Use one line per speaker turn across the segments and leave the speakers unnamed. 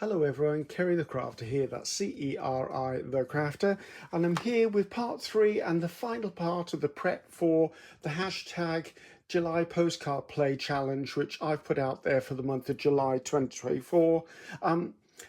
Hello everyone, Ceri the Crafter here, that's C-E-R-I the Crafter, and I'm here with part 3 and the final part of the prep for the hashtag July Postcard Play Challenge, which I've put out there for the month of July 2024.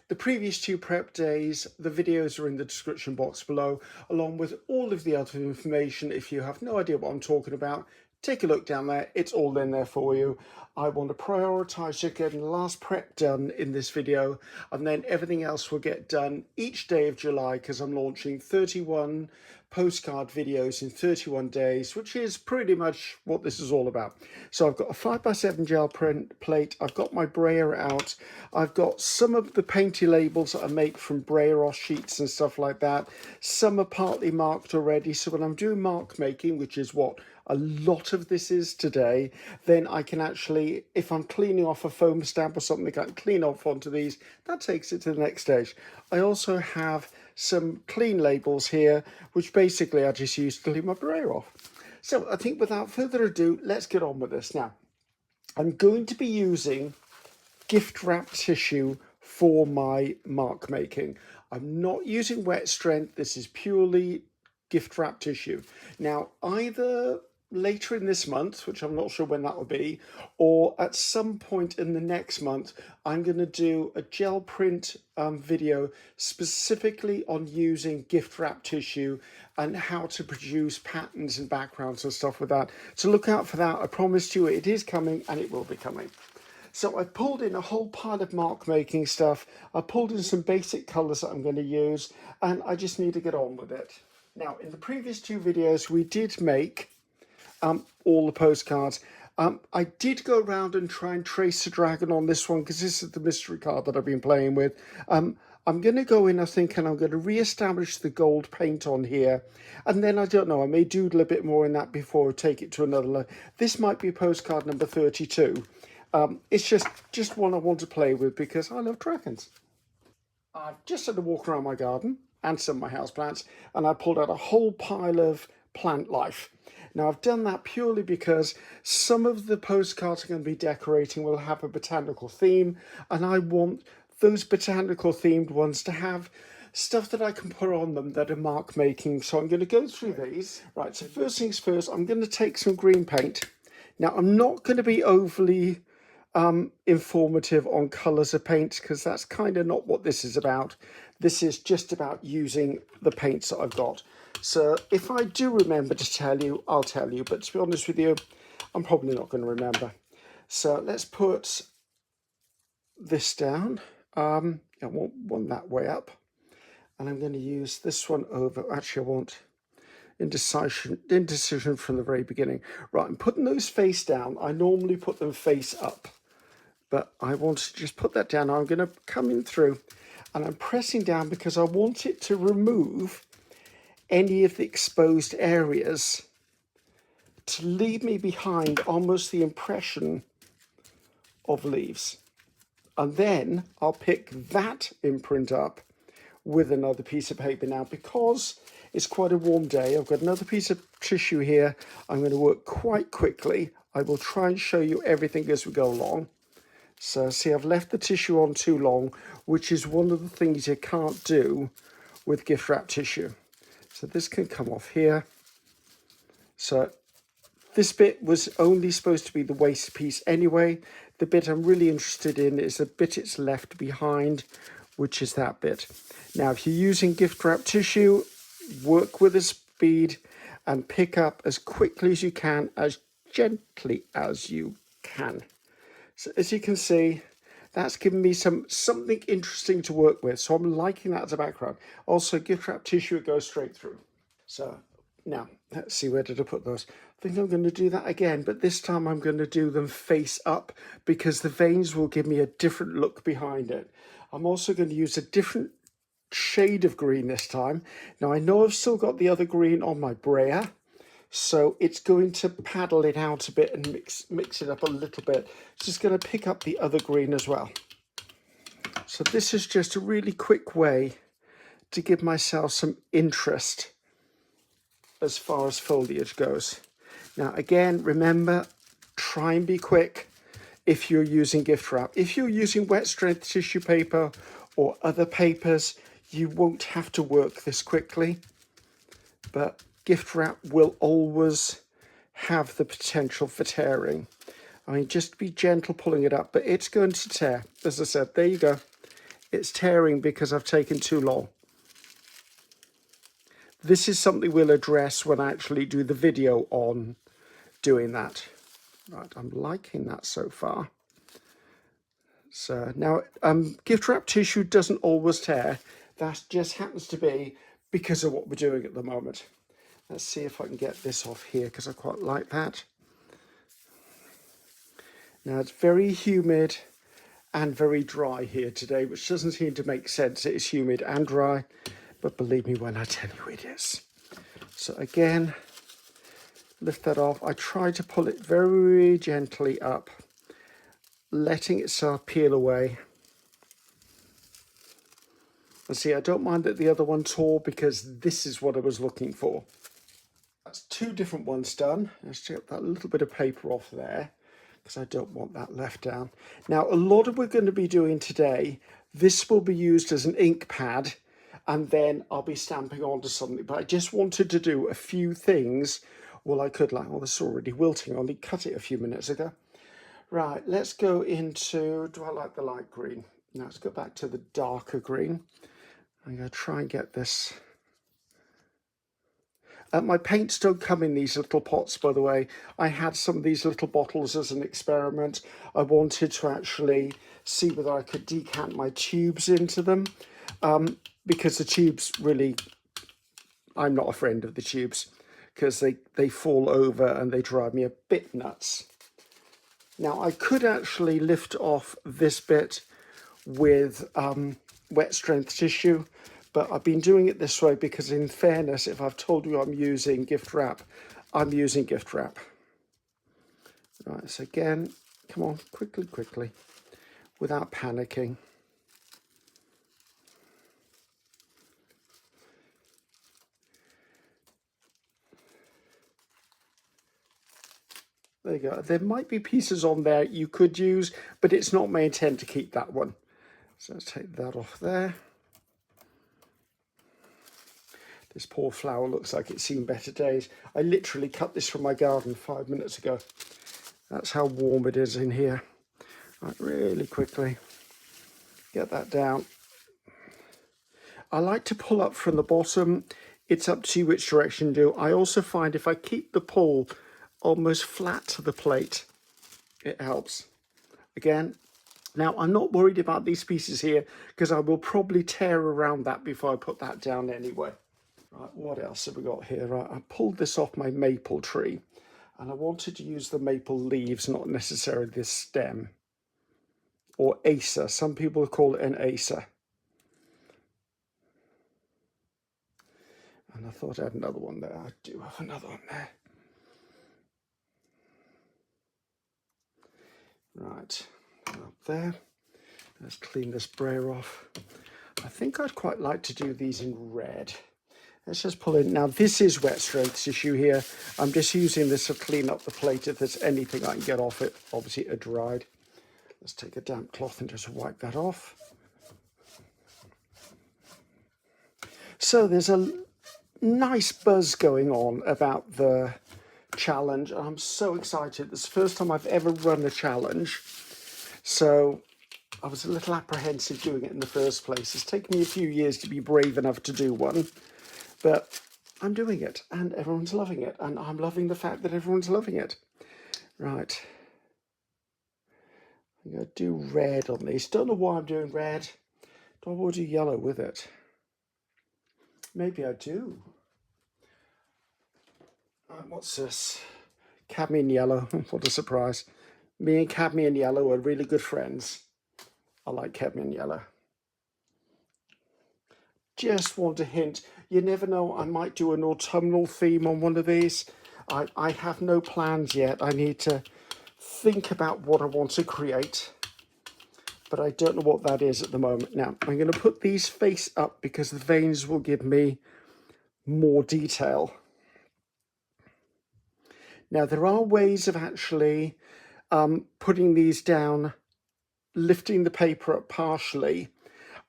The previous 2 prep days, the videos are in the description box below, along with all of the other information. If you have no idea what I'm talking about, take a look down there, it's all in there for you. I want to prioritise just getting the last prep done in this video, and then everything else will get done each day of July, because I'm launching 31 postcard videos in 31 days, which is pretty much what this is all about. So I've got a 5x7 gel print plate, I've got my brayer out, I've got some of the painty labels that I make from brayer-off sheets and stuff like that. Some are partly marked already, so when I'm doing mark making, which is what a lot of this is today, then I can actually, if I'm cleaning off a foam stamp or something, I can clean off onto these. That takes it to the next stage. I also have some clean labels here, which basically I just use to clean my brayer off. So I think without further ado, let's get on with this. Now, I'm going to be using gift wrap tissue for my mark making. I'm not using wet strength. This is purely gift wrap tissue. Now, either later in this month, which I'm not sure when that will be, or at some point in the next month, I'm going to do a gel print video specifically on using gift wrap tissue and how to produce patterns and backgrounds and stuff with that. So look out for that. I promised you it is coming, and it will be coming. So I pulled in a whole pile of mark making stuff. I pulled in some basic colours that I'm going to use, and I just need to get on with it. Now, in the previous 2 videos, we did make all the postcards. I did go around and try and trace the dragon on this one, because this is the mystery card that I've been playing with. I'm going to go in, I think, and I'm going to re-establish the gold paint on here. And then, I don't know, I may doodle a bit more in that before I take it to another level. This might be postcard number 32. It's just one I want to play with because I love dragons. I've just had a walk around my garden and some of my houseplants, and I pulled out a whole pile of plant life. Now, I've done that purely because some of the postcards I'm going to be decorating will have a botanical theme, and I want those botanical themed ones to have stuff that I can put on them that are mark making. So I'm going to go through these. Right, so first things first, I'm going to take some green paint. Now, I'm not going to be overly informative on colours of paints, because that's kind of not what this is about. This is just about using the paints that I've got. So if I do remember to tell you, I'll tell you, but to be honest with you, I'm probably not going to remember. So let's put this down. I want one that way up, and I'm going to use this one over. Actually, I want indecision from the very beginning. Right, I'm putting those face down. I normally put them face up, but I want to just put that down. I'm going to come in through, and I'm pressing down because I want it to remove any of the exposed areas, to leave me behind almost the impression of leaves. And then I'll pick that imprint up with another piece of paper. Now, because it's quite a warm day, I've got another piece of tissue here. I'm going to work quite quickly. I will try and show you everything as we go along. So see, I've left the tissue on too long, which is one of the things you can't do with gift wrap tissue. So this can come off here. So this bit was only supposed to be the waste piece anyway. The bit I'm really interested in is the bit it's left behind, which is that bit. Now, if you're using gift wrap tissue, work with a speed and pick up as quickly as you can, as gently as you can. So as you can see, that's given me something interesting to work with. So I'm liking that as a background. Also, gift wrap tissue, it goes straight through. So now, let's see, where did I put those? I think I'm going to do that again, but this time I'm going to do them face up, because the veins will give me a different look behind it. I'm also going to use a different shade of green this time. Now, I know I've still got the other green on my brayer, so it's going to paddle it out a bit and mix it up a little bit. So it's going to pick up the other green as well. So this is just a really quick way to give myself some interest as far as foliage goes. Now, again, remember, try and be quick. if you're using gift wrap. If you're using wet strength tissue paper or other papers, you won't have to work this quickly, but gift wrap will always have the potential for tearing. I mean, just be gentle pulling it up, but it's going to tear. As I said, there you go. It's tearing because I've taken too long. This is something we'll address when I actually do the video on doing that. Right, I'm liking that so far. So now, gift wrap tissue doesn't always tear. That just happens to be because of what we're doing at the moment. Let's see if I can get this off here because I quite like that. Now it's very humid and very dry here today, which doesn't seem to make sense. It is humid and dry, but believe me when I tell you it is. So again, lift that off. I try to pull it very gently up, letting itself peel away. And see, I don't mind that the other one tore because this is what I was looking for. That's two different ones done. Let's get that little bit of paper off there because I don't want that left down. Now, a lot of we're going to be doing today, this will be used as an ink pad and then I'll be stamping onto something. But I just wanted to do a few things. Well, I could like, well, this is already wilting. I only cut it a few minutes ago. Right, let's go into, do I like the light green? Now let's go back to the darker green. I'm going to try and get this. My paints don't come in these little pots, by the way. I had some of these little bottles as an experiment. I wanted to actually see whether I could decant my tubes into them because the tubes really, I'm not a friend of the tubes because they fall over and they drive me a bit nuts. Now I could actually lift off this bit with wet strength tissue, but I've been doing it this way because in fairness, if I've told you I'm using gift wrap, I'm using gift wrap. Right, so again, come on, quickly, without panicking. There you go. There might be pieces on there you could use, but it's not my intent to keep that one. So let's take that off there. This poor flower looks like it's seen better days. I literally cut this from my garden 5 minutes ago. That's how warm it is in here. Right, really quickly, get that down. I like to pull up from the bottom. It's up to you which direction to do. I also find if I keep the pull almost flat to the plate, it helps. Again, now I'm not worried about these pieces here because I will probably tear around that before I put that down anyway. Right, what else have we got here? Right, I pulled this off my maple tree and I wanted to use the maple leaves, not necessarily this stem. Or acer, some people call it an acer. And I thought I had another one there. I do have another one there. Right, up there. Let's clean this brayer off. I think I'd quite like to do these in red. Let's just pull in. Now this is wet strength tissue here. I'm just using this to clean up the plate if there's anything I can get off it. Obviously it dried. Let's take a damp cloth and just wipe that off. So there's a nice buzz going on about the challenge. I'm so excited. It's the first time I've ever run a challenge. So I was a little apprehensive doing it in the first place. It's taken me a few years to be brave enough to do one. But I'm doing it and everyone's loving it. And I'm loving the fact that everyone's loving it. Right. I'm going to do red on these. Don't know why I'm doing red. Do I want to do yellow with it? Maybe I do. Right, what's this? Cadmium yellow. What a surprise. Me and cadmium yellow are really good friends. I like cadmium yellow. Just want to hint, you never know, I might do an autumnal theme on one of these. I have no plans yet. I need to think about what I want to create, but I don't know what that is at the moment. Now, I'm going to put these face up because the veins will give me more detail. Now, there are ways of actually putting these down, lifting the paper up partially,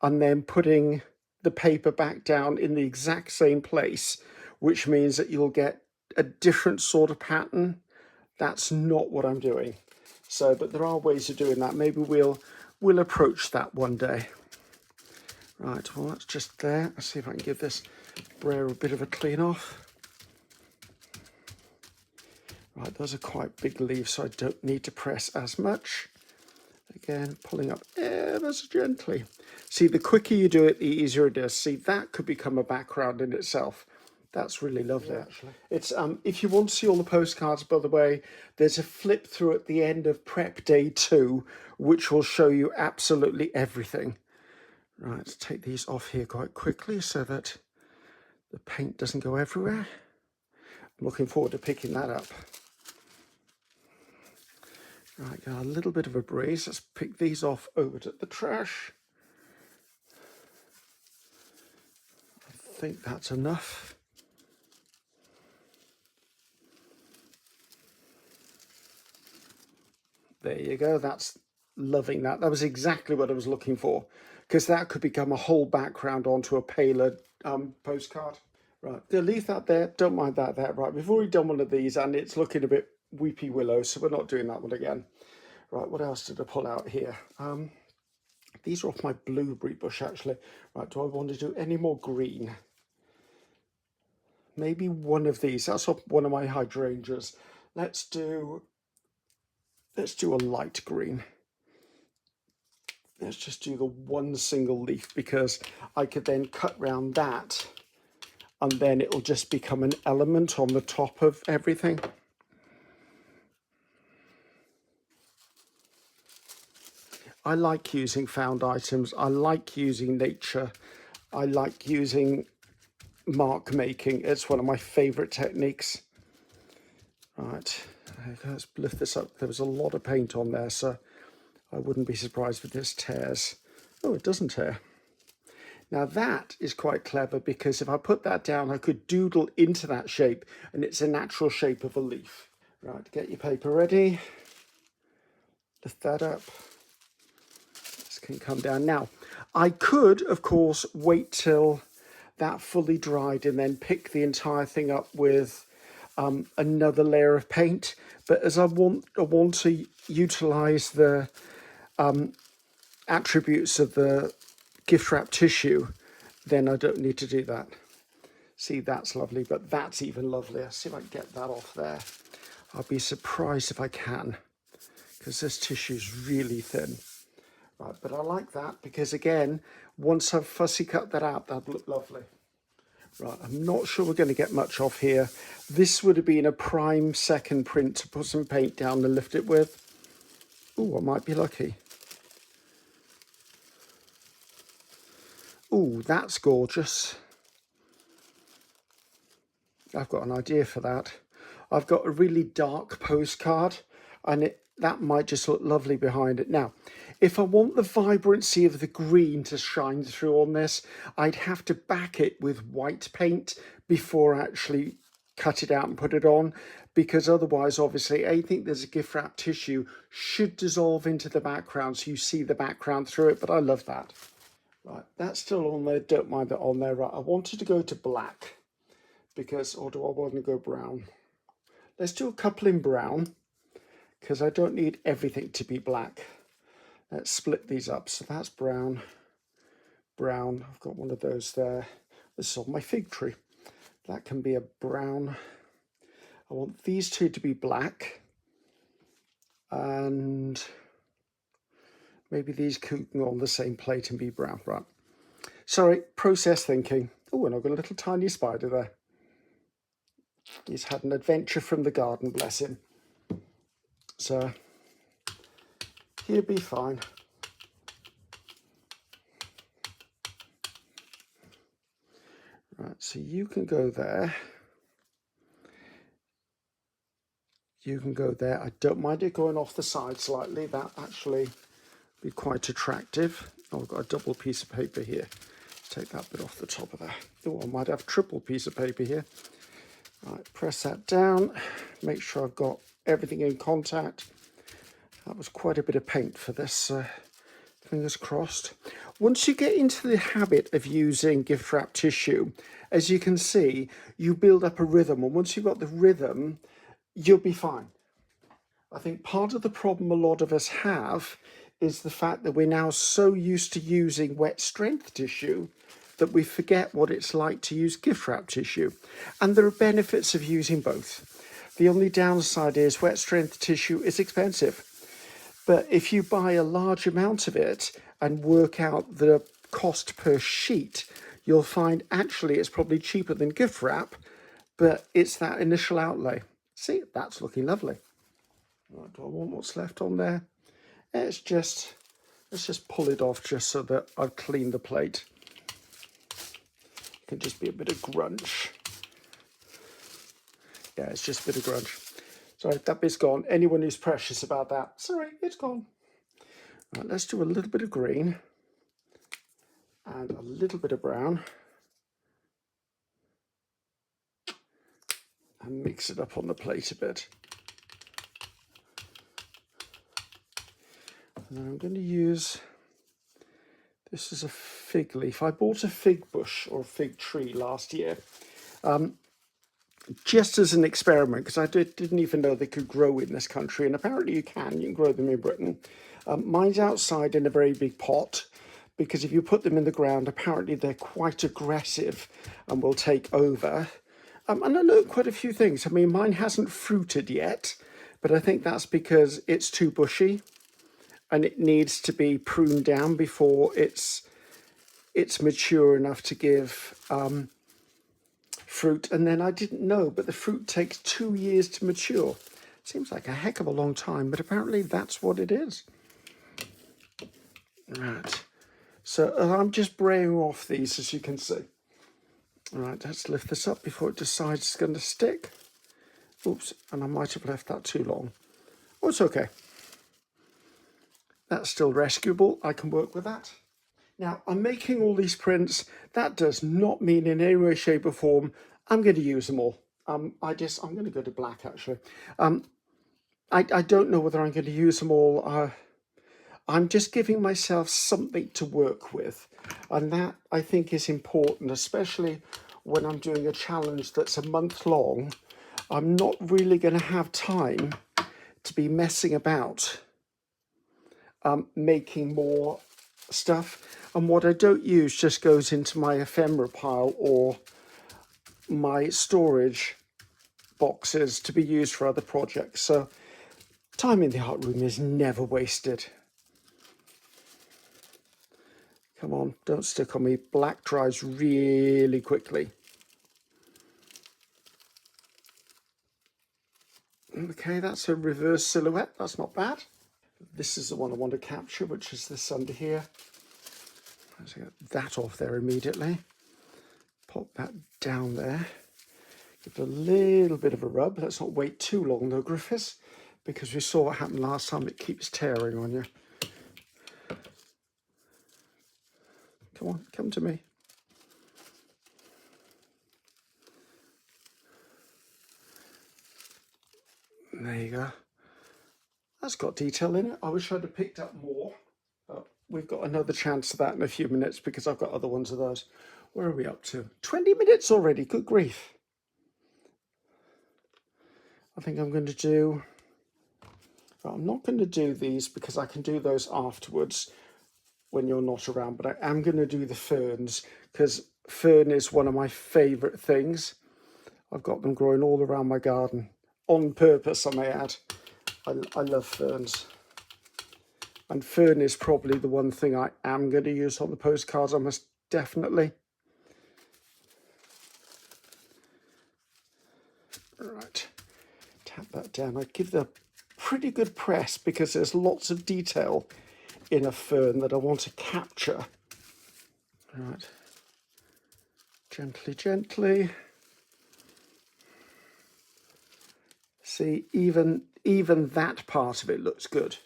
and then putting the paper back down in the exact same place, which means that you'll get a different sort of pattern. That's not what I'm doing. So, but there are ways of doing that. Maybe we'll approach that one day. Right, well, that's just there. Let's see if I can give this brayer a bit of a clean off. Right, those are quite big leaves, so I don't need to press as much. Again, pulling up ever so gently. See, the quicker you do it, the easier it is. See, that could become a background in itself. That's really lovely, actually. It's if you want to see all the postcards, by the way, there's a flip through at the end of prep day 2, which will show you absolutely everything. Right, let's take these off here quite quickly so that the paint doesn't go everywhere. I'm looking forward to picking that up. Right, got a little bit of a breeze. Let's pick these off over to the trash. I think that's enough. There you go. That's loving that. That was exactly what I was looking for, because that could become a whole background onto a paler postcard. Right, they'll leave that there. Don't mind that there. Right, we've already done one of these and it's looking a bit weepy willow, so we're not doing that one again. Right, what else did I pull out here? These are off my blueberry bush, actually. Right, do I want to do any more green? Maybe one of these. That's off one of my hydrangeas. Let's do a light green. Let's just do the one single leaf, because I could then cut round that and then it'll just become an element on the top of everything. I like using found items. I like using nature. I like using mark making. It's one of my favorite techniques. Right, let's lift this up. There was a lot of paint on there, so I wouldn't be surprised if this tears. Oh, it doesn't tear. Now that is quite clever, because if I put that down, I could doodle into that shape and it's a natural shape of a leaf. Right, get your paper ready. Lift that up. This can come down. Now, I could, of course, wait till that fully dried and then pick the entire thing up with another layer of paint. But as I want to utilize the attributes of the gift wrap tissue, then I don't need to do that. See, that's lovely, but that's even lovelier. See if I can get that off there. I'll be surprised if I can, because this tissue is really thin. Right, but I like that, because again, once I've fussy cut that out, that'd look lovely. Right, I'm not sure we're going to get much off here. This would have been a prime second print to put some paint down and lift it with. Oh, I might be lucky. Oh, that's gorgeous. I've got an idea for that. I've got a really dark postcard, and that might just look lovely behind it. Now, if I want the vibrancy of the green to shine through on this, I'd have to back it with white paint before I actually cut it out and put it on, because otherwise, obviously, anything there's a gift wrap tissue should dissolve into the background so you see the background through it, but I love that. Right, that's still on there. Don't mind that on there. Right, I wanted to go to black, because, or do I want to go brown? Let's do a couple in brown, because I don't need everything to be black. Let's split these up. So that's brown, brown. I've got one of those there. This is on my fig tree. That can be a brown. I want these two to be black, and maybe these could go on the same plate and be brown. Right. Sorry, process thinking. Oh, and I've got a little tiny spider there. He's had an adventure from the garden, bless him. So he'll be fine. Right, so you can go there. You can go there. I don't mind it going off the side slightly. That actually be quite attractive. Oh, I've got a double piece of paper here. Take that bit off the top of there. Oh, I might have a triple piece of paper here. Right, press that down. Make sure I've got everything in contact. That was quite a bit of paint for this, fingers crossed. Once you get into the habit of using gift wrap tissue, as you can see, you build up a rhythm, and once you've got the rhythm, you'll be fine. I think part of the problem a lot of us have is the fact that we're now so used to using wet strength tissue that we forget what it's like to use gift wrap tissue. And there are benefits of using both. The only downside is wet strength tissue is expensive. But if you buy a large amount of it and work out the cost per sheet, you'll find actually it's probably cheaper than gift wrap, but it's that initial outlay. See, that's looking lovely. Right, do I want what's left on there? Let's just pull it off just so that I've cleaned the plate. It can just be a bit of grunge. Yeah, it's just a bit of grunge. Sorry, that bit's gone. Anyone who's precious about that, sorry, it's gone. Right, let's do a little bit of green and a little bit of brown and mix it up on the plate a bit. And then I'm going to use, this is a fig leaf. I bought a fig bush or a fig tree last year. Just as an experiment, because I didn't even know they could grow in this country, and apparently you can grow them in Britain. Mine's outside in a very big pot, because if you put them in the ground, apparently they're quite aggressive and will take over. And I learned quite a few things. I mean, mine hasn't fruited yet, but I think that's because it's too bushy and it needs to be pruned down before it's mature enough to give fruit. And then I didn't know, but the fruit takes 2 years to mature. Seems like a heck of a long time, but apparently that's what it is. Right, so I'm just braying off these, as you can see. All right, let's lift this up before it decides it's going to stick. Oops, and I might have left that too long. Oh, it's okay. That's still rescuable. I can work with that. Now, I'm making all these prints. That does not mean in any way, shape or form I'm going to use them all. I'm going to go to black, actually. I don't know whether I'm going to use them all. I'm just giving myself something to work with. And that, I think, is important, especially when I'm doing a challenge that's a month long. I'm not really going to have time to be messing about making more stuff. And what I don't use just goes into my ephemera pile or my storage boxes to be used for other projects. So time in the art room is never wasted. Come on, don't stick on me. Black dries really quickly. Okay, that's a reverse silhouette. That's not bad. This is the one I want to capture, which is this under here. Let's get that off there immediately. Pop that down there. Give it a little bit of a rub. Let's not wait too long though, Griffiths, because we saw what happened last time. It keeps tearing on you. Come on, come to me. There you go. That's got detail in it. I wish I'd have picked up more, but we've got another chance of that in a few minutes because I've got other ones of those. Where are we up to? 20 minutes already, good grief. I think I'm going to do, well, I'm not going to do these because I can do those afterwards when you're not around, but I am going to do the ferns because fern is one of my favourite things. I've got them growing all around my garden, on purpose, I may add. I love ferns. And fern is probably the one thing I am going to use on the postcards, almost definitely. Right, tap that down. I give the pretty good press because there's lots of detail in a fern that I want to capture. Right, gently, gently. See, even that part of it looks good.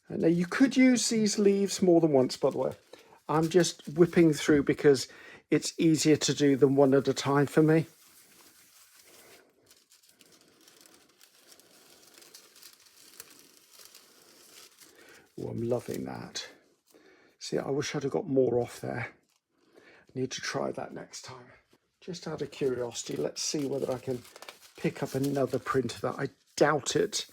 Now you could use these leaves more than once, by the way. I'm just whipping through because it's easier to do them one at a time for me. Oh, I'm loving that. See, I wish I'd have got more off there. Need to try that next time. Just out of curiosity, let's see whether I can pick up another print of that. I doubt it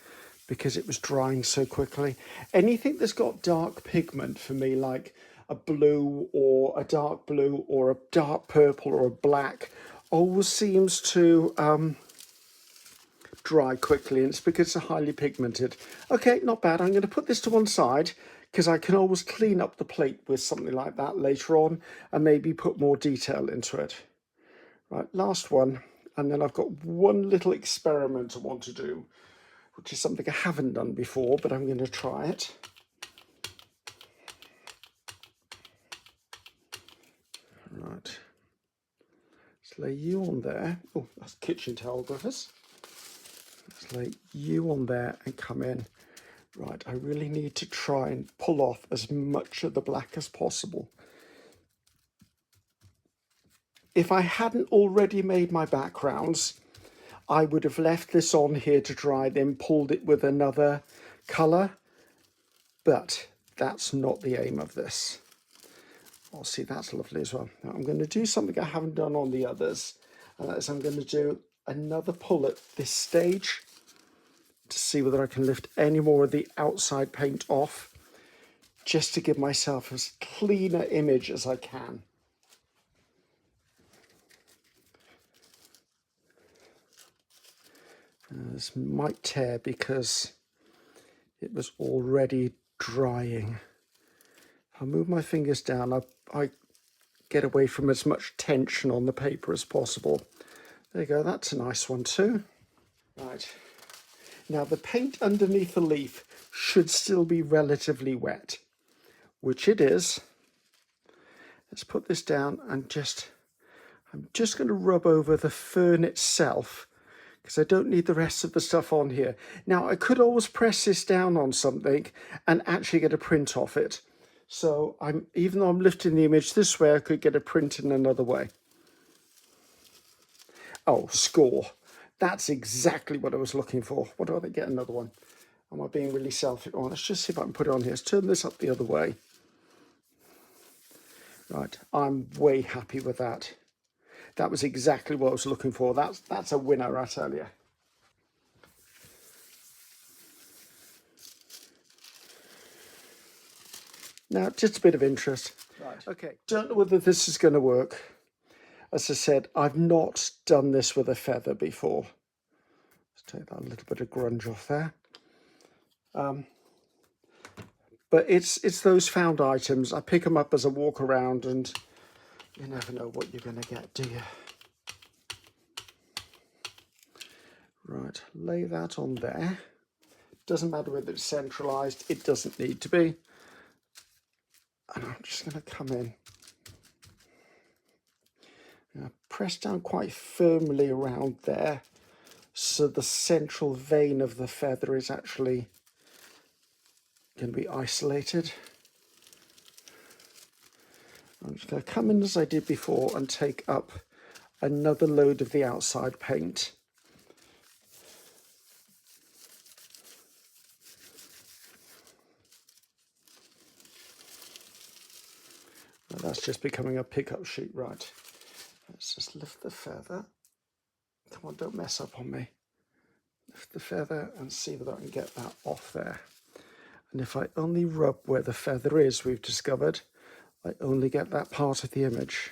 because it was drying so quickly. Anything that's got dark pigment for me, like a blue or a dark blue or a dark purple or a black, always seems to dry quickly, and it's because it's highly pigmented. Okay, not bad. I'm going to put this to one side because I can always clean up the plate with something like that later on and maybe put more detail into it. Right, last one, and then I've got one little experiment I want to do, which is something I haven't done before, but I'm going to try it. Right, let's lay you on there. Oh, that's kitchen towel, Griffiths. Let's lay you on there and come in. Right, I really need to try and pull off as much of the black as possible. If I hadn't already made my backgrounds, I would have left this on here to dry, then pulled it with another colour, but that's not the aim of this. Oh, see, that's lovely as well. Now I'm going to do something I haven't done on the others, and that is I'm going to do another pull at this stage to see whether I can lift any more of the outside paint off, just to give myself as clean an image as I can. This might tear because it was already drying. If I move my fingers down, I get away from as much tension on the paper as possible. There you go, that's a nice one too. Right, now the paint underneath the leaf should still be relatively wet, which it is. Let's put this down and I'm just going to rub over the fern itself, because I don't need the rest of the stuff on here. Now, I could always press this down on something and actually get a print off it. So even though I'm lifting the image this way, I could get a print in another way. Oh, score. That's exactly what I was looking for. What do I get another one? Am I being really selfish? Oh, let's just see if I can put it on here. Let's turn this up the other way. Right, I'm way happy with that. That was exactly what I was looking for. That's a winner, I tell you. Now, just a bit of interest. Right. Okay. Don't know whether this is going to work. As I said, I've not done this with a feather before. Let's take that little bit of grunge off there. But it's those found items. I pick them up as I walk around, and you never know what you're going to get, do you? Right, lay that on there. Doesn't matter whether it's centralised, it doesn't need to be. And I'm just going to come in. Press down quite firmly around there, so the central vein of the feather is actually going to be isolated. I'm just going to come in as I did before and take up another load of the outside paint. Now that's just becoming a pickup sheet, right? Let's just lift the feather. Come on, don't mess up on me. Lift the feather and see whether I can get that off there. And if I only rub where the feather is, we've discovered, I only get that part of the image.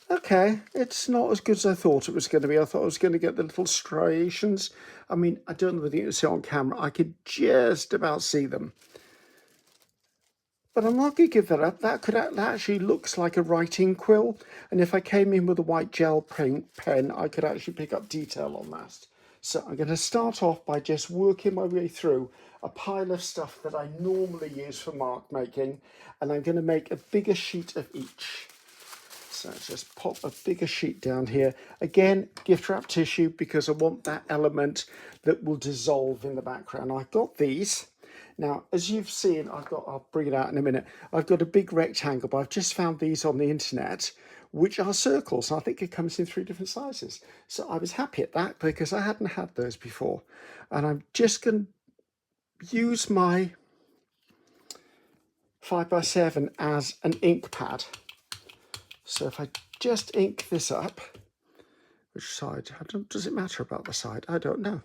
Okay, it's not as good as I thought it was going to be. I thought I was going to get the little striations. I mean, I don't know whether you can see on camera. I could just about see them. But I'm not going to give that up. That actually looks like a writing quill. And if I came in with a white gel pen, I could actually pick up detail on that. So I'm going to start off by just working my way through a pile of stuff that I normally use for mark making. And I'm going to make a bigger sheet of each. So just pop a bigger sheet down here. Again, gift wrap tissue, because I want that element that will dissolve in the background. I've got these. Now, as you've seen, I'll bring it out in a minute. I've got a big rectangle, but I've just found these on the internet, which are circles. I think it comes in 3 different sizes. So I was happy at that because I hadn't had those before. And I'm just going to use my 5x7 as an ink pad. So if I just ink this up, which side? Does it matter about the side? I don't know.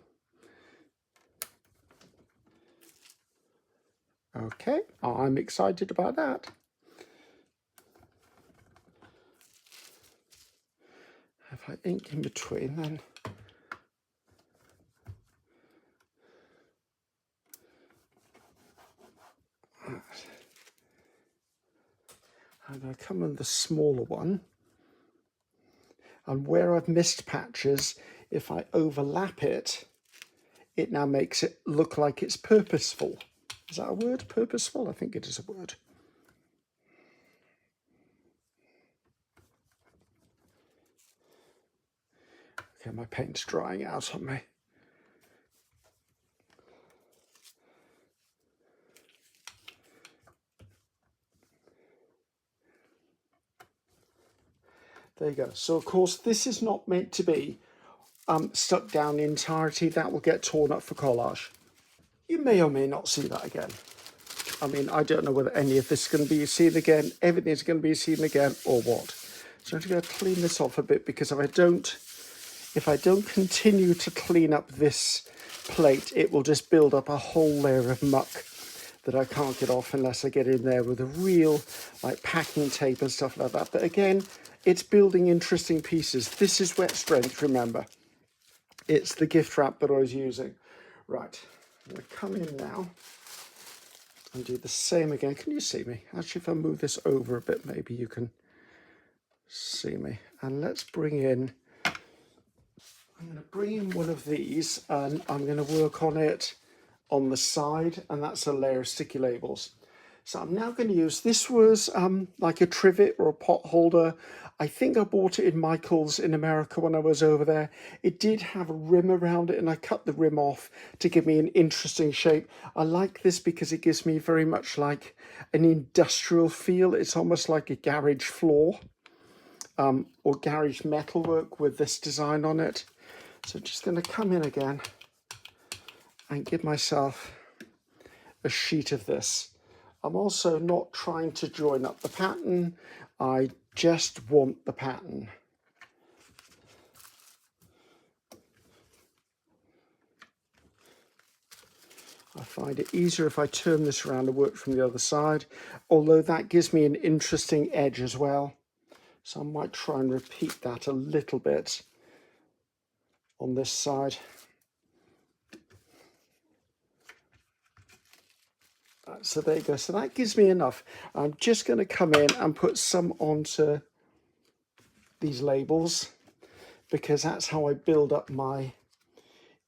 Okay, I'm excited about that. If I ink in between, then I'm going to come on the smaller one, and where I've missed patches, if I overlap it, it now makes it look like it's purposeful. Is that a word? Purposeful? I think it is a word. Okay, my paint's drying out on me. There you go. So, of course, this is not meant to be stuck down in entirety. That will get torn up for collage. You may or may not see that again. I mean, I don't know whether any of this is going to be seen again, everything's going to be seen again, or what. So I'm going to clean this off a bit, because if I don't continue to clean up this plate, it will just build up a whole layer of muck that I can't get off unless I get in there with a real like packing tape and stuff like that. But again, it's building interesting pieces. This is wet strength, remember. It's the gift wrap that I was using. Right, I'm going to come in now and do the same again. Can you see me? Actually, if I move this over a bit, maybe you can see me. And let's bring in, I'm going to bring in one of these, and I'm going to work on it on the side, and that's a layer of sticky labels. So I'm now going to use, this was like a trivet or a pot holder. I think I bought it in Michael's in America when I was over there. It did have a rim around it, and I cut the rim off to give me an interesting shape. I like this because it gives me very much like an industrial feel. It's almost like a garage floor or garage metalwork with this design on it. So just going to come in again and give myself a sheet of this. I'm also not trying to join up the pattern. I just want the pattern. I find it easier if I turn this around and work from the other side, although that gives me an interesting edge as well. So I might try and repeat that a little bit on this side. So there you go. So that gives me enough. I'm just going to come in and put some onto these labels, because that's how I build up my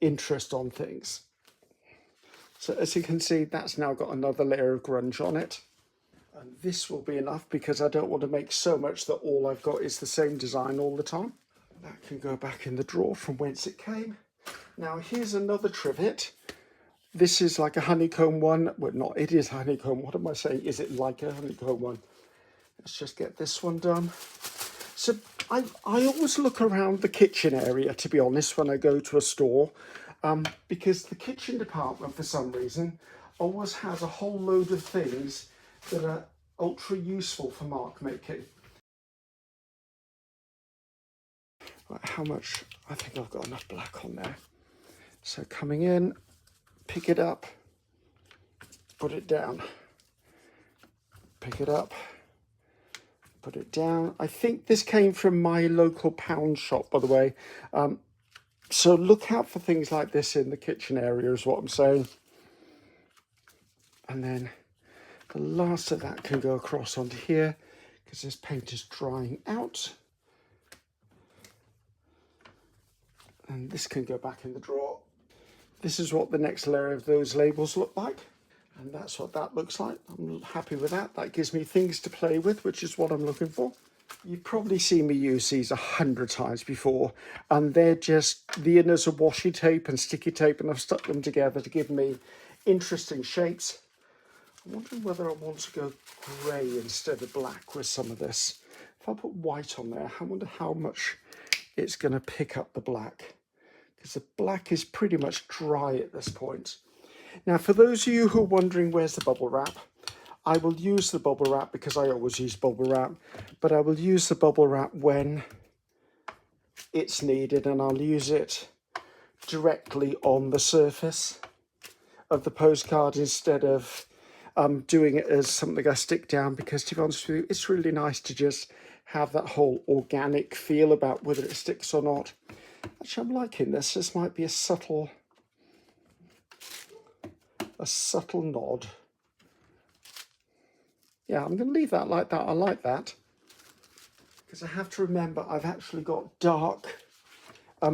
interest on things. So as you can see, that's now got another layer of grunge on it. And this will be enough, because I don't want to make so much that all I've got is the same design all the time. That can go back in the drawer from whence it came. Now here's another trivet. This is like a honeycomb one. Well, not, it is honeycomb. What am I saying? Is it like a honeycomb one? Let's just get this one done. So I always look around the kitchen area, to be honest, when I go to a store, because the kitchen department, for some reason, always has a whole load of things that are ultra useful for mark making. Right, how much? I think I've got enough black on there. So coming in, pick it up, put it down, pick it up, put it down. I think this came from my local pound shop, by the way. So look out for things like this in the kitchen area is what I'm saying. And then the last of that can go across onto here, because this paint is drying out. And this can go back in the drawer. This is what the next layer of those labels look like. And that's what that looks like. I'm happy with that. That gives me things to play with, which is what I'm looking for. You've probably seen me use these 100 times before, and they're just the inners of washi tape and sticky tape, and I've stuck them together to give me interesting shapes. I'm wondering whether I want to go grey instead of black with some of this. If I put white on there, I wonder how much it's going to pick up the black, because the black is pretty much dry at this point. Now, for those of you who are wondering where's the bubble wrap, I will use the bubble wrap because I always use bubble wrap, but I will use the bubble wrap when it's needed, and I'll use it directly on the surface of the postcard instead of doing it as something I stick down, because to be honest with you, it's really nice to just have that whole organic feel about whether it sticks or not. Actually, I'm liking this. This might be a subtle nod. Yeah, I'm going to leave that like that. I like that. Because I have to remember I've actually got dark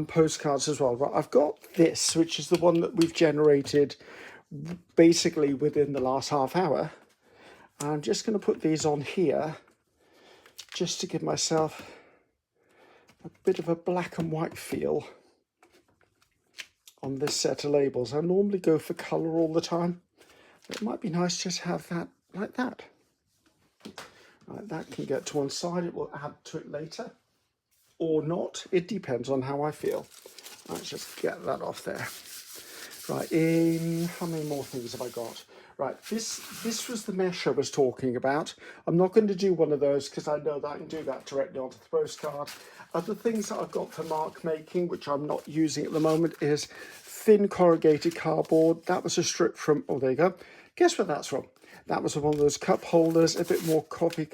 postcards as well. Right, I've got this, which is the one that we've generated basically within the last half hour. I'm just going to put these on here just to give myself a bit of a black and white feel on this set of labels. I normally go for colour all the time. It might be nice just to have that like that. Right, that can get to one side. It will add to it later or not. It depends on how I feel. Let's just get that off there. Right, how many more things have I got? Right, this was the mesh I was talking about. I'm not going to do one of those because I know that I can do that directly onto the postcard. Other things that I've got for mark making, which I'm not using at the moment, is thin corrugated cardboard. That was a strip from, oh, there you go. Guess where that's from? That was one of those cup holders, a bit more coffee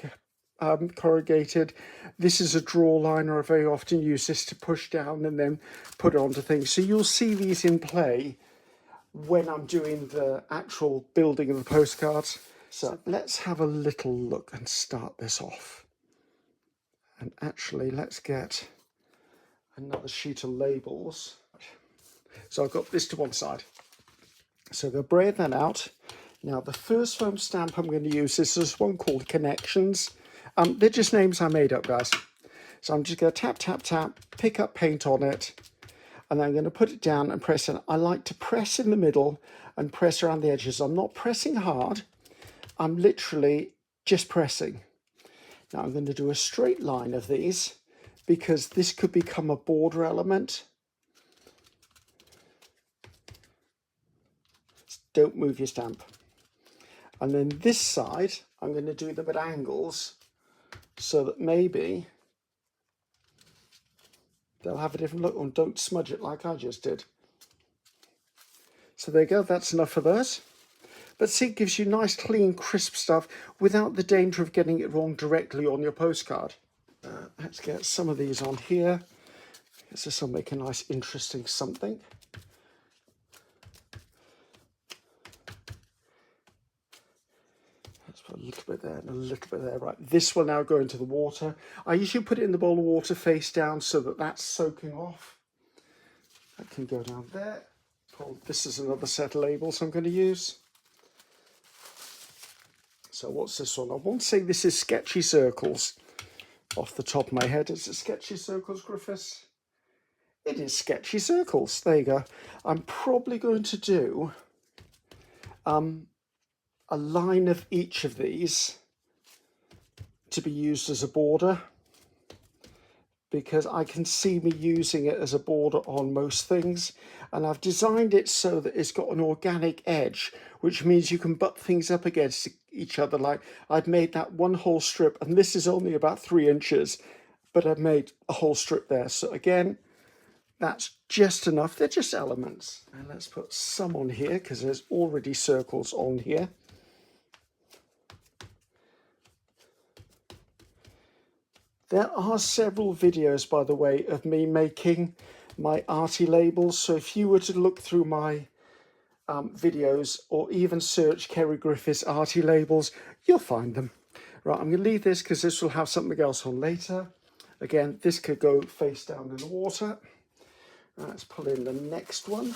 corrugated. This is a draw liner. I very often use this to push down and then put it onto things. So you'll see these in play when I'm doing the actual building of the postcards. So let's have a little look and start this off. And actually, let's get another sheet of labels. So I've got this to one side. So I'm going to braid that out. Now, the first foam stamp I'm going to use is this one called Connections. They're just names I made up, guys. So I'm just going to tap, tap, tap, pick up paint on it, and then I'm going to put it down and press it. I like to press in the middle and press around the edges. I'm not pressing hard. I'm literally just pressing. Now I'm going to do a straight line of these because this could become a border element. Don't move your stamp. And then this side, I'm going to do them at angles so that maybe they'll have a different look, and don't smudge it like I just did. So there you go, that's enough for those. But see, it gives you nice, clean, crisp stuff without the danger of getting it wrong directly on your postcard. Let's get some of these on here. This will make a nice, interesting something. Let's put a little bit there and a little bit there. Right, this will now go into the water. I usually put it in the bowl of water face down so that that's soaking off. That can go down there. This is another set of labels I'm going to use. So what's this one? I won't say this is Sketchy Circles off the top of my head. Is it Sketchy Circles, Griffiths? It is Sketchy Circles. There you go. I'm probably going to do a line of each of these to be used as a border, because I can see me using it as a border on most things. And I've designed it so that it's got an organic edge, which means you can butt things up against each other. Like I've made that one whole strip, and this is only about 3 inches, but I've made a whole strip there. So again, that's just enough. They're just elements. And let's put some on here because there's already circles on here. There are several videos, by the way, of me making my arty labels. So if you were to look through my videos or even search Ceri Griffiths arty labels, you'll find them. Right, I'm going to leave this because this will have something else on later. Again, this could go face down in the water. Right, let's pull in the next one.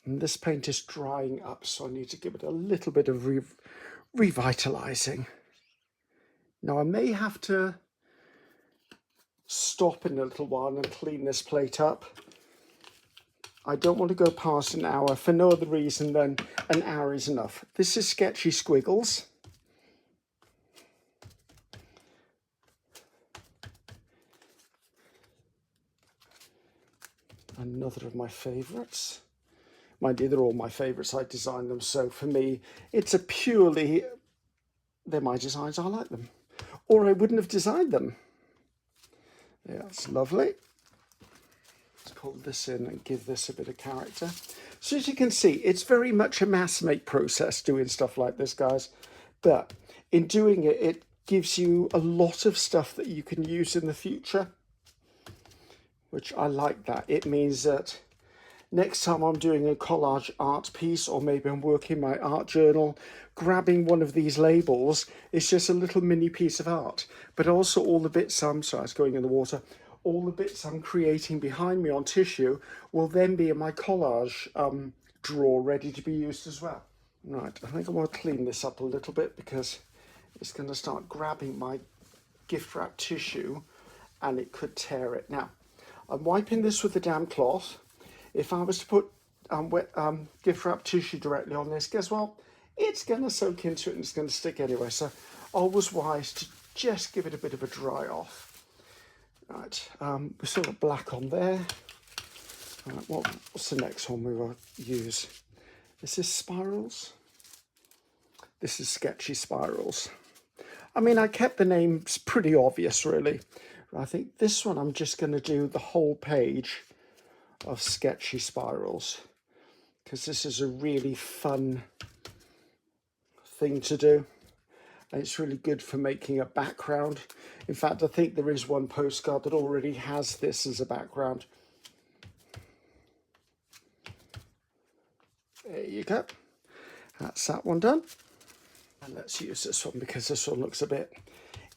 And this paint is drying up, so I need to give it a little bit of revitalizing. Now I may have to stop in a little while and clean this plate up. I don't want to go past an hour for no other reason than an hour is enough. This is Sketchy Squiggles. Another of my favourites. Mind you, they're all my favourites. I designed them, so for me, it's a purely, they're my designs, I like them. Or I wouldn't have designed them. Yeah, it's lovely. Let's pull this in and give this a bit of character. So as you can see, it's very much a mass make process doing stuff like this, guys. But in doing it, it gives you a lot of stuff that you can use in the future, which I like that. It means that next time I'm doing a collage art piece, or maybe I'm working my art journal, grabbing one of these labels, it's just a little mini piece of art. But also all the bits sorry, it's going in the water, all the bits I'm creating behind me on tissue will then be in my collage drawer, ready to be used as well. Right, I think I want to clean this up a little bit because it's going to start grabbing my gift wrap tissue and it could tear it. Now, I'm wiping this with a damp cloth. If I was to put wet gift wrap tissue directly on this, guess what? It's going to soak into it and it's going to stick anyway. So always wise to just give it a bit of a dry off. Right, we've still got black on there. Right, what's the next one we will use? Is this spirals? This is sketchy spirals. I mean, I kept the names pretty obvious, really. I think this one I'm just going to do the whole page of sketchy spirals because this is a really fun thing to do. And it's really good for making a background. In fact, I think there is one postcard that already has this as a background. There you go. That's that one done. And let's use this one because this one looks a bit,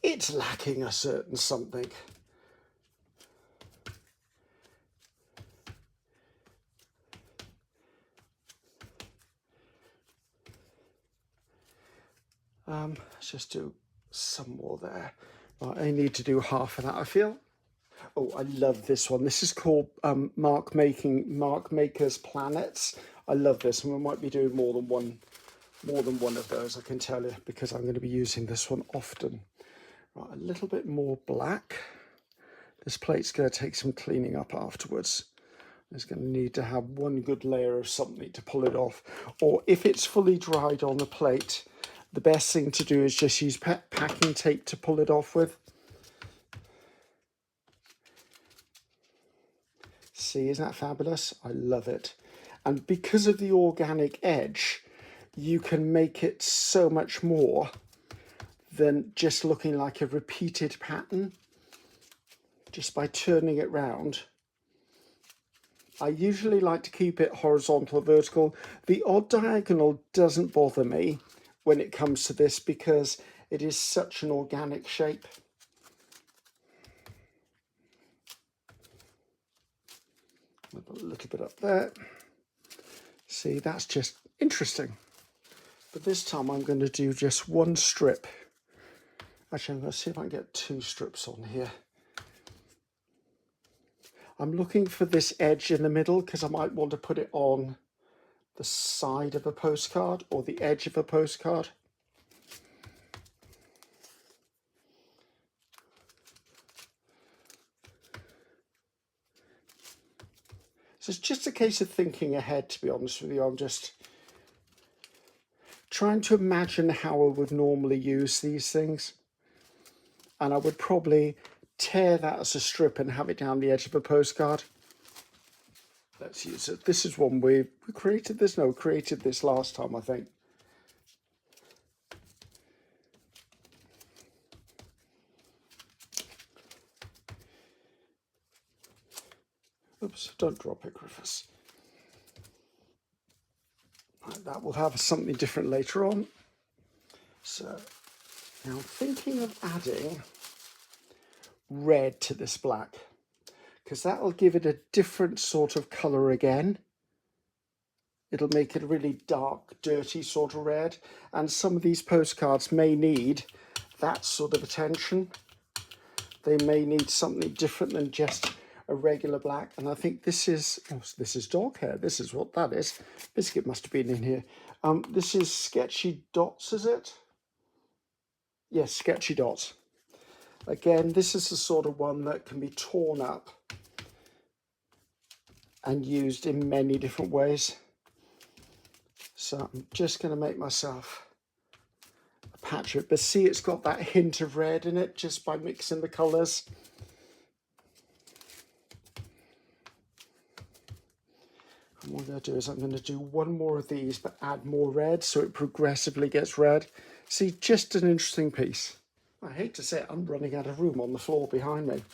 it's lacking a certain something. Let's just do some more there. Right, I need to do half of that, I feel. Oh, I love this one. This is called Mark Maker's Planets. I love this, and we might be doing more than one of those, I can tell you, because I'm going to be using this one often. Right, a little bit more black. This plate's going to take some cleaning up afterwards. It's going to need to have one good layer of something to pull it off. Or if it's fully dried on the plate, the best thing to do is just use packing tape to pull it off with. See, isn't that fabulous? I love it. And because of the organic edge, you can make it so much more than just looking like a repeated pattern just by turning it round. I usually like to keep it horizontal or vertical. The odd diagonal doesn't bother me when it comes to this because it is such an organic shape. A little bit up there. See, that's just interesting. But this time I'm going to do just one strip. Actually, I'm going to see if I can get two strips on here. I'm looking for this edge in the middle because I might want to put it on the side of a postcard or the edge of a postcard. So it's just a case of thinking ahead, to be honest with you. I'm just trying to imagine how I would normally use these things. And I would probably tear that as a strip and have it down the edge of a postcard. Let's use it. This is one we created this. No, we created this last time, I think. Oops, don't drop it, Griffiths. Right, that will have something different later on. So now I'm thinking of adding red to this black because that will give it a different sort of colour again. It'll make it a really dark, dirty sort of red. And some of these postcards may need that sort of attention. They may need something different than just a regular black. And I think this is, oh, this is dog hair. This is what that is. Biscuit must have been in here. This is Sketchy Dots, is it? Yes, Sketchy Dots. Again, this is the sort of one that can be torn up and used in many different ways. So I'm just going to make myself a patch of it. But see, it's got that hint of red in it just by mixing the colours. And what I'm going to do is I'm going to do one more of these, but add more red so it progressively gets red. See, just an interesting piece. I hate to say it, I'm running out of room on the floor behind me.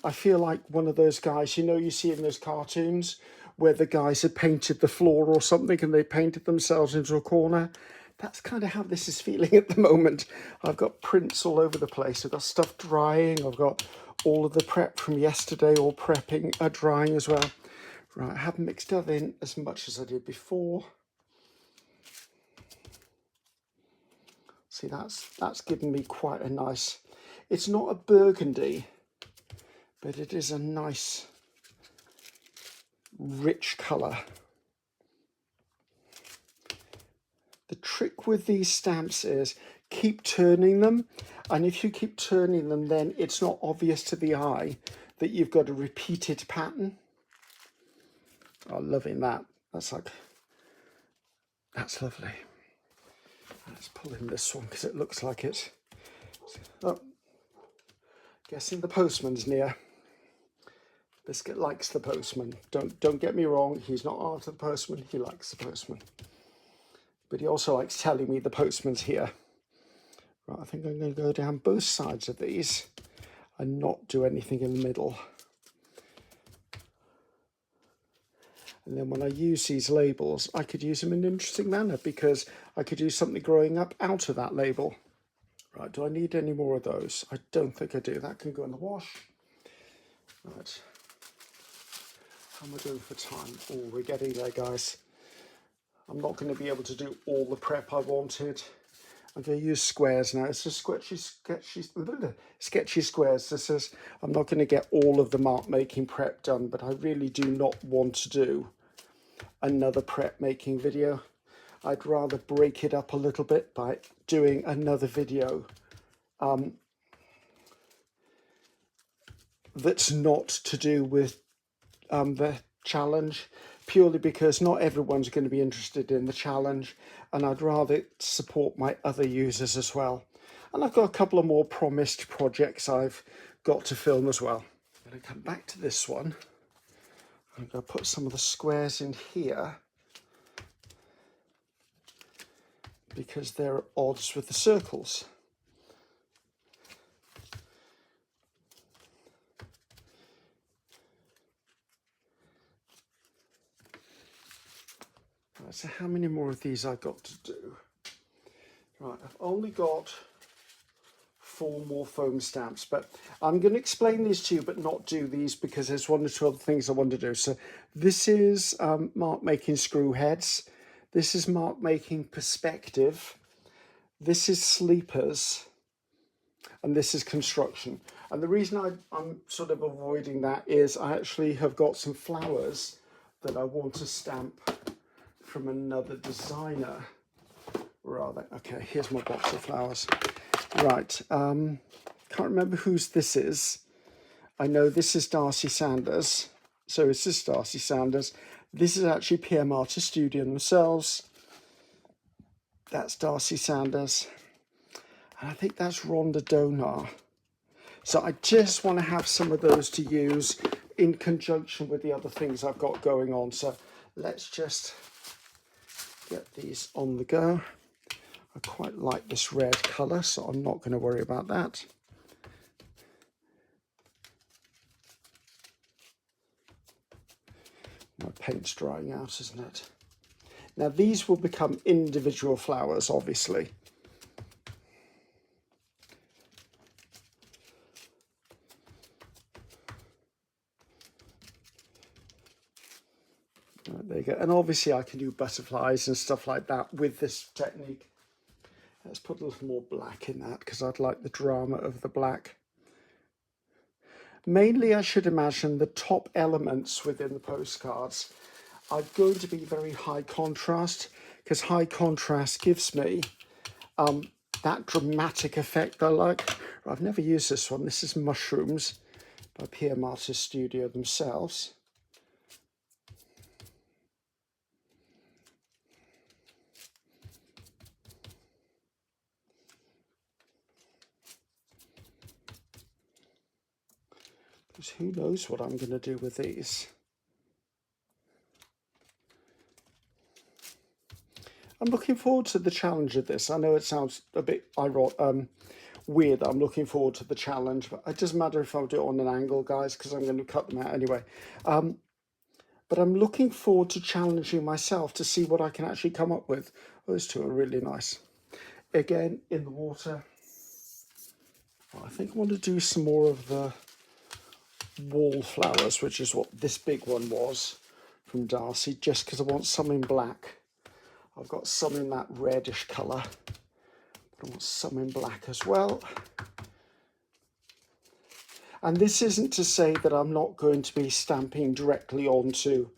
I feel like one of those guys, you know, you see in those cartoons where the guys had painted the floor or something and they painted themselves into a corner. That's kind of how this is feeling at the moment. I've got prints all over the place. I've got stuff drying. I've got all of the prep from yesterday all prepping, drying as well. Right, I haven't mixed that in as much as I did before. See, that's given me quite a nice, it's not a burgundy, but it is a nice, rich colour. The trick with these stamps is keep turning them, and if you keep turning them, then it's not obvious to the eye that you've got a repeated pattern. I'm loving that. That's lovely. Let's pull in this one because it looks like it. Oh, guessing the postman's near. Biscuit likes the postman. Don't get me wrong, he's not after the postman, he likes the postman. But he also likes telling me the postman's here. Right, I think I'm going to go down both sides of these and not do anything in the middle. And then when I use these labels, I could use them in an interesting manner because I could use something growing up out of that label. Right, do I need any more of those? I don't think I do. That can go in the wash. Right. How am I doing for time? Oh, we're getting there, guys. I'm not going to be able to do all the prep I wanted. I'm going to use squares now. It's just sketchy squares. This is, I'm not going to get all of the mark making prep done, but I really do not want to do another prep making video. I'd rather break it up a little bit by doing another video that's not to do with the challenge, purely because not everyone's going to be interested in the challenge, and I'd rather support my other users as well. And I've got a couple of more promised projects I've got to film as well. I'm going to come back to this one. I'm going to put some of the squares in here because they're at odds with the circles. Right, so how many more of these I've got to do? Right, I've only got 4 more foam stamps, but I'm going to explain these to you but not do these because there's 1 or 2 other things I want to do. So this is mark making screw heads. This is mark making perspective. This is sleepers. And this is construction. And the reason I'm sort of avoiding that is I actually have got some flowers that I want to stamp from another designer. Rather, okay, here's my box of flowers. Right, can't remember whose this is. I know this is Darcy Sanders. So is this Darcy Sanders. This is actually PM Artist Studio themselves. That's Darcy Sanders. And I think that's Rhonda Donar. So I just want to have some of those to use in conjunction with the other things I've got going on. So let's just get these on the go. I quite like this red colour, so I'm not going to worry about that. My paint's drying out, isn't it? Now these will become individual flowers, obviously. Right, there you go. And obviously I can do butterflies and stuff like that with this technique. Let's put a little more black in that because I'd like the drama of the black. Mainly, I should imagine the top elements within the postcards are going to be very high contrast because high contrast gives me that dramatic effect I like. I've never used this one. This is Mushrooms by PM Artist Studio themselves. Because who knows what I'm going to do with these. I'm looking forward to the challenge of this. I know it sounds a bit weird that I'm looking forward to the challenge, but it doesn't matter if I'll do it on an angle, guys, because I'm going to cut them out anyway. But I'm looking forward to challenging myself to see what I can actually come up with. Those two are really nice. Again, in the water. Well, I think I want to do some more of the wallflowers, which is what this big one was from Darcy, just because I want some in black. I've got some in that reddish colour, but I want some in black as well. And this isn't to say that I'm not going to be stamping directly onto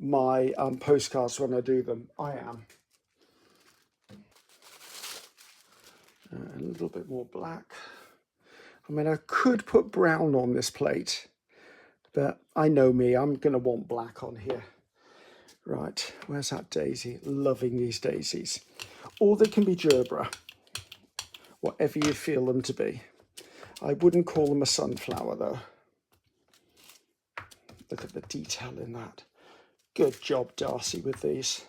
my postcards when I do them. I am. A little bit more black. I mean, I could put brown on this plate, but I know me, I'm going to want black on here. Right, where's that daisy? Loving these daisies. Or they can be gerbera, whatever you feel them to be. I wouldn't call them a sunflower, though. Look at the detail in that. Good job, Darcy, with these.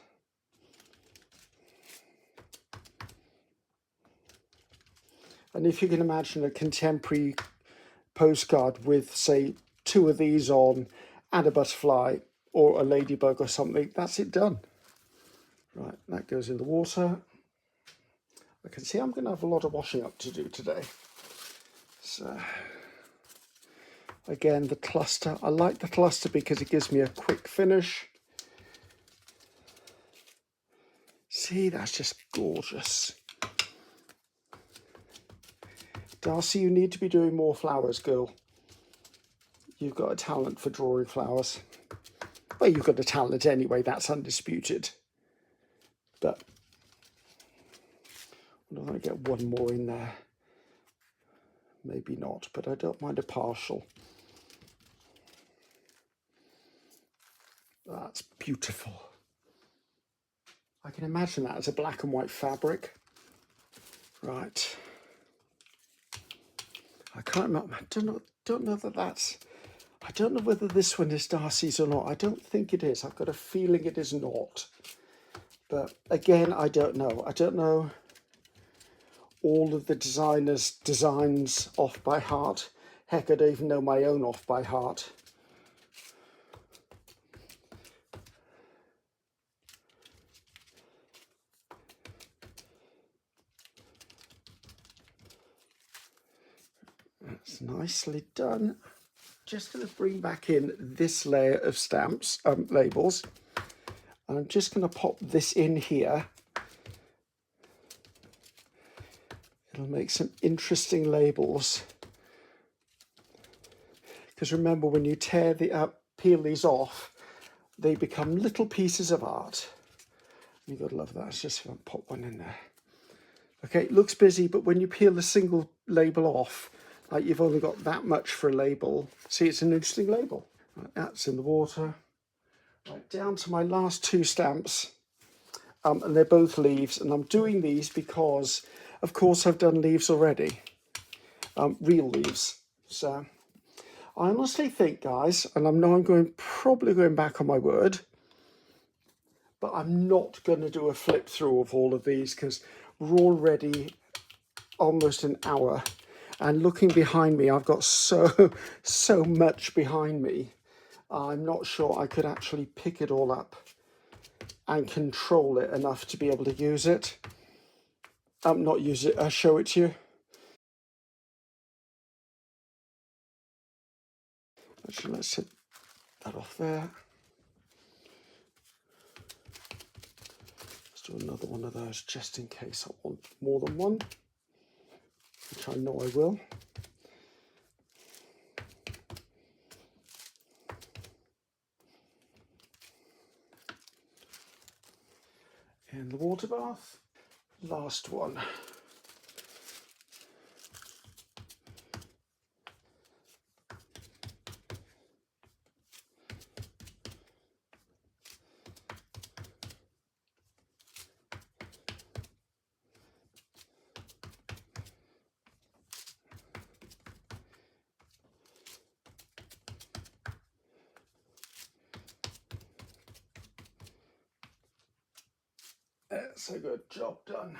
And if you can imagine a contemporary postcard with, say, 2 of these on and a butterfly or a ladybug or something, that's it done. Right, that goes in the water. I can see I'm going to have a lot of washing up to do today. So, again, the cluster. I like the cluster because it gives me a quick finish. See, that's just gorgeous. Darcy, you need to be doing more flowers, girl. You've got a talent for drawing flowers. Well, you've got a talent anyway, that's undisputed. But I'm going to get one more in there. Maybe not, but I don't mind a partial. That's beautiful. I can imagine that as a black and white fabric. Right. I can't remember. I don't know that that's... I don't know whether this one is Darcy's or not. I don't think it is. I've got a feeling it is not. But again, I don't know. I don't know all of the designers' designs off by heart. Heck, I don't even know my own off by heart. That's nicely done. Just going to bring back in this layer of stamps, labels. And I'm just going to pop this in here. It'll make some interesting labels. Because remember, when you tear peel these off, they become little pieces of art. You've got to love that. It's just going to pop one in there. Okay, it looks busy, but when you peel a single label off, like you've only got that much for a label. See, it's an interesting label. Right, that's in the water. Right, down to my last 2 stamps. And they're both leaves. And I'm doing these because, of course, I've done leaves already. Real leaves. So I honestly think, guys, and I know I'm probably going back on my word, but I'm not going to do a flip through of all of these because we're already almost an hour. And looking behind me, I've got so much behind me. I'm not sure I could actually pick it all up and control it enough to be able to use it. Not use it, show it to you. Actually, let's set that off there. Let's do another one of those just in case I want more than one, which I know I will. In the water bath, last one. That's a good job done.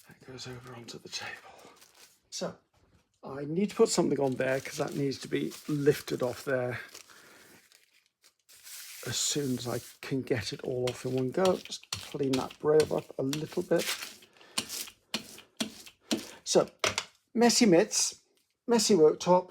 That goes over onto the table. So I need to put something on there because that needs to be lifted off there as soon as I can get it all off in one go. Just clean that brayer up a little bit. So, messy mitts, messy worktop.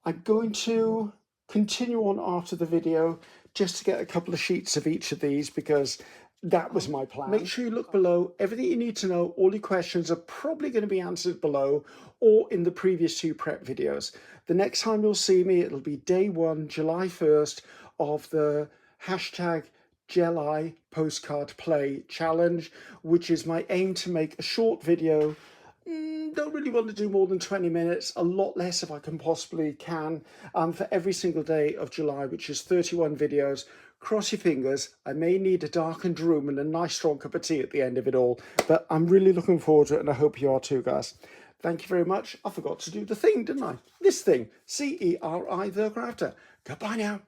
I'm going to continue on after the video just to get a couple of sheets of each of these because that was my plan. Make sure you look below. Everything you need to know, all your questions are probably going to be answered below or in the previous 2 prep videos. The next time you'll see me, it'll be day 1, July 1st of the hashtag July postcard play challenge, which is my aim to make a short video. Don't really want to do more than 20 minutes, a lot less if I can possibly can, for every single day of July, which is 31 videos. Cross your fingers. I may need a darkened room and a nice strong cup of tea at the end of it all, but I'm really looking forward to it and I hope you are too, guys. Thank you very much. I forgot to do the thing, didn't I? This thing, Ceri the crafter. Goodbye now.